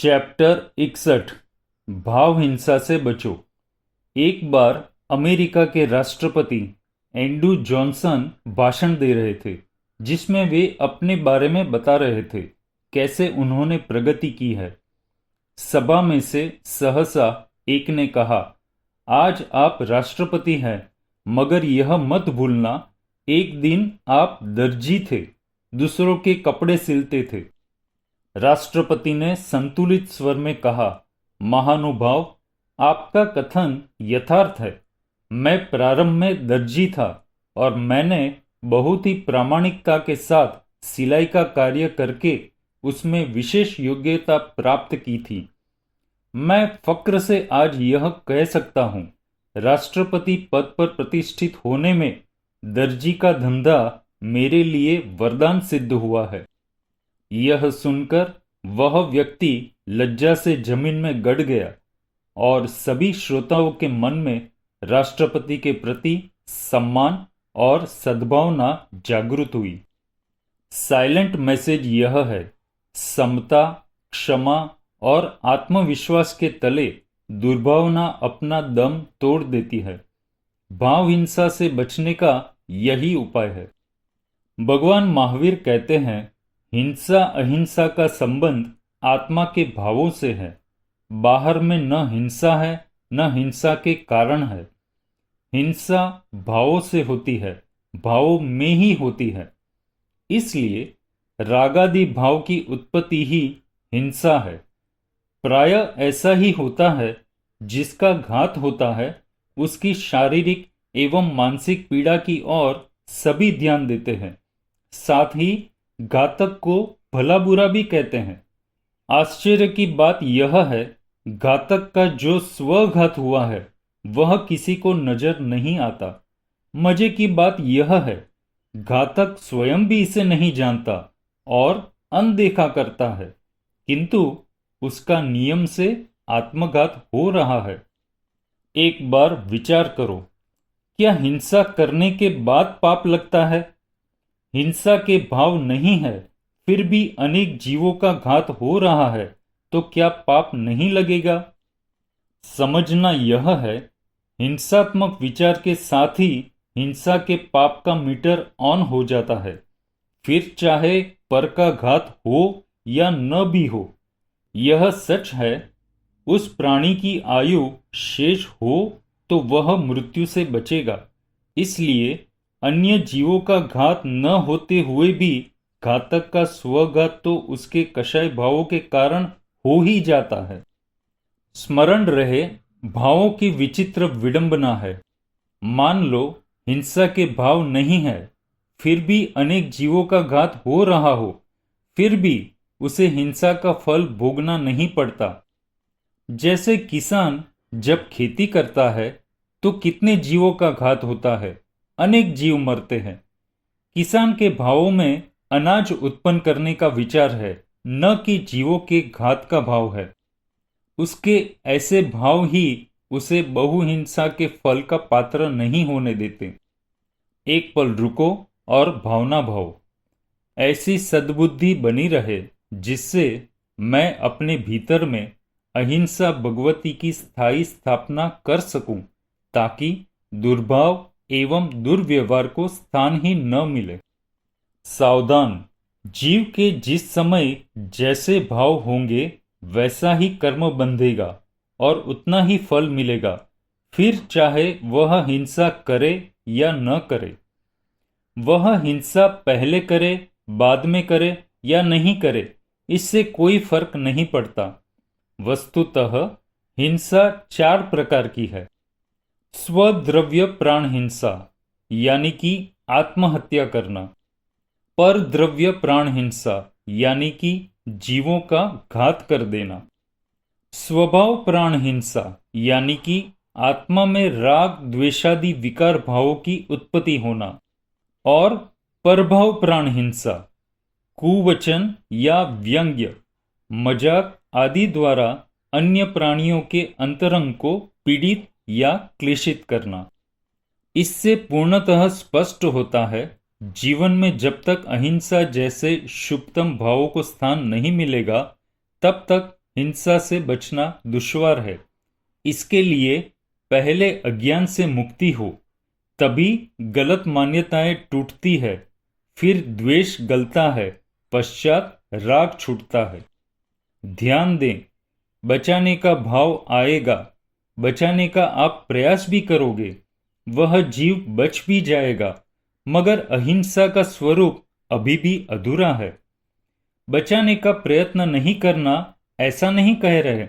Chapter 61 भाव हिंसा से बचो। एक बार अमेरिका के राष्ट्रपति एंड्रू जॉनसन भाषण दे रहे थे, जिसमें वे अपने बारे में बता रहे थे कैसे उन्होंने प्रगति की है। सभा में से सहसा एक ने कहा, आज आप राष्ट्रपति हैं, मगर यह मत भूलना, एक दिन आप दर्जी थे, दूसरों के कपड़े सिलते थे। राष्ट्रपति ने संतुलित स्वर में कहा, महानुभाव, आपका कथन यथार्थ है। मैं प्रारंभ में दर्जी था और मैंने बहुत ही प्रामाणिकता के साथ सिलाई का कार्य करके उसमें विशेष योग्यता प्राप्त की थी। मैं फक्र से आज यह कह सकता हूँ, राष्ट्रपति पद पर प्रतिष्ठित होने में दर्जी का धंधा मेरे लिए वरदान सिद्ध हुआ है। यह सुनकर वह व्यक्ति लज्जा से जमीन में गड़ गया और सभी श्रोताओं के मन में राष्ट्रपति के प्रति सम्मान और सद्भावना जागृत हुई। साइलेंट मैसेज यह है, समता, क्षमा और आत्मविश्वास के तले दुर्भावना अपना दम तोड़ देती है। भाव हिंसा से बचने का यही उपाय है। भगवान महावीर कहते हैं, हिंसा अहिंसा का संबंध आत्मा के भावों से है। बाहर में न हिंसा है, न हिंसा के कारण है। हिंसा भावों से होती है, भावों में ही होती है। इसलिए रागादि भाव की उत्पत्ति ही हिंसा है। प्रायः ऐसा ही होता है, जिसका घात होता है उसकी शारीरिक एवं मानसिक पीड़ा की ओर सभी ध्यान देते हैं, साथ ही घातक को भला बुरा भी कहते हैं। आश्चर्य की बात यह है, घातक का जो स्वघात हुआ है वह किसी को नजर नहीं आता। मजे की बात यह है, घातक स्वयं भी इसे नहीं जानता और अनदेखा करता है, किंतु उसका नियम से आत्मघात हो रहा है। एक बार विचार करो, क्या हिंसा करने के बाद पाप लगता है? हिंसा के भाव नहीं है, फिर भी अनेक जीवों का घात हो रहा है, तो क्या पाप नहीं लगेगा? समझना यह है, हिंसात्मक विचार के साथ ही हिंसा के पाप का मीटर ऑन हो जाता है। फिर चाहे पर का घात हो या न भी हो, यह सच है, उस प्राणी की आयु शेष हो तो वह मृत्यु से बचेगा। इसलिए अन्य जीवों का घात न होते हुए भी घातक का स्वघात तो उसके कषाय भावों के कारण हो ही जाता है। स्मरण रहे, भावों की विचित्र विडंबना है। मान लो हिंसा के भाव नहीं है, फिर भी अनेक जीवों का घात हो रहा हो, फिर भी उसे हिंसा का फल भोगना नहीं पड़ता। जैसे किसान जब खेती करता है तो कितने जीवों का घात होता है, अनेक जीव मरते हैं। किसान के भावों में अनाज उत्पन्न करने का विचार है, न कि जीवों के घात का भाव है। उसके ऐसे भाव ही उसे बहुहिंसा के फल का पात्र नहीं होने देते। एक पल रुको और भावना भाव। ऐसी सद्बुद्धि बनी रहे जिससे मैं अपने भीतर में अहिंसा भगवती की स्थायी स्थापना कर सकूं, ताकि दुर्भाव एवं दुर्व्यवहार को स्थान ही न मिले। सावधान, जीव के जिस समय जैसे भाव होंगे वैसा ही कर्म बंधेगा और उतना ही फल मिलेगा, फिर चाहे वह हिंसा करे या न करे। वह हिंसा पहले करे, बाद में करे या नहीं करे, इससे कोई फर्क नहीं पड़ता। वस्तुतः हिंसा 4 प्रकार की है। स्वद्रव्य प्राण हिंसा, यानी कि आत्महत्या करना। परद्रव्य प्राण हिंसा, यानी कि जीवों का घात कर देना। स्वभाव प्राण हिंसा, यानी कि आत्मा में राग द्वेषादि विकार भावों की उत्पत्ति होना। और परभाव प्राण हिंसा, कुवचन या व्यंग्य, मजाक आदि द्वारा अन्य प्राणियों के अंतरंग को पीड़ित या क्लेशित करना। इससे पूर्णतः स्पष्ट होता है, जीवन में जब तक अहिंसा जैसे शुभतम भावों को स्थान नहीं मिलेगा, तब तक हिंसा से बचना दुश्वार है। इसके लिए पहले अज्ञान से मुक्ति हो, तभी गलत मान्यताएं टूटती है, फिर द्वेष गलता है, पश्चात राग छूटता है। ध्यान दें, बचाने का भाव आएगा, बचाने का आप प्रयास भी करोगे, वह जीव बच भी जाएगा, मगर अहिंसा का स्वरूप अभी भी अधूरा है। बचाने का प्रयत्न नहीं करना ऐसा नहीं कह रहे।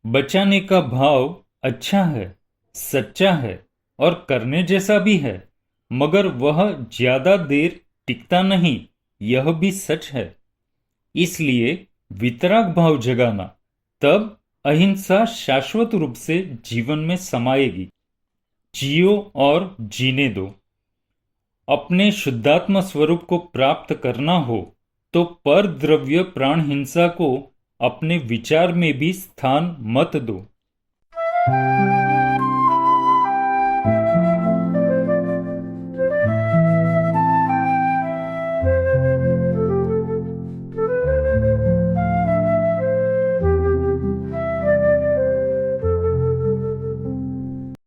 बचाने का भाव अच्छा है, सच्चा है और करने जैसा भी है, मगर वह ज्यादा देर टिकता नहीं, यह भी सच है। इसलिए वितराग भाव जगाना, तब अहिंसा शाश्वत रूप से जीवन में समाएगी। जियो और जीने दो। अपने शुद्धात्मा स्वरूप को प्राप्त करना हो तो पर द्रव्य प्राण हिंसा को अपने विचार में भी स्थान मत दो।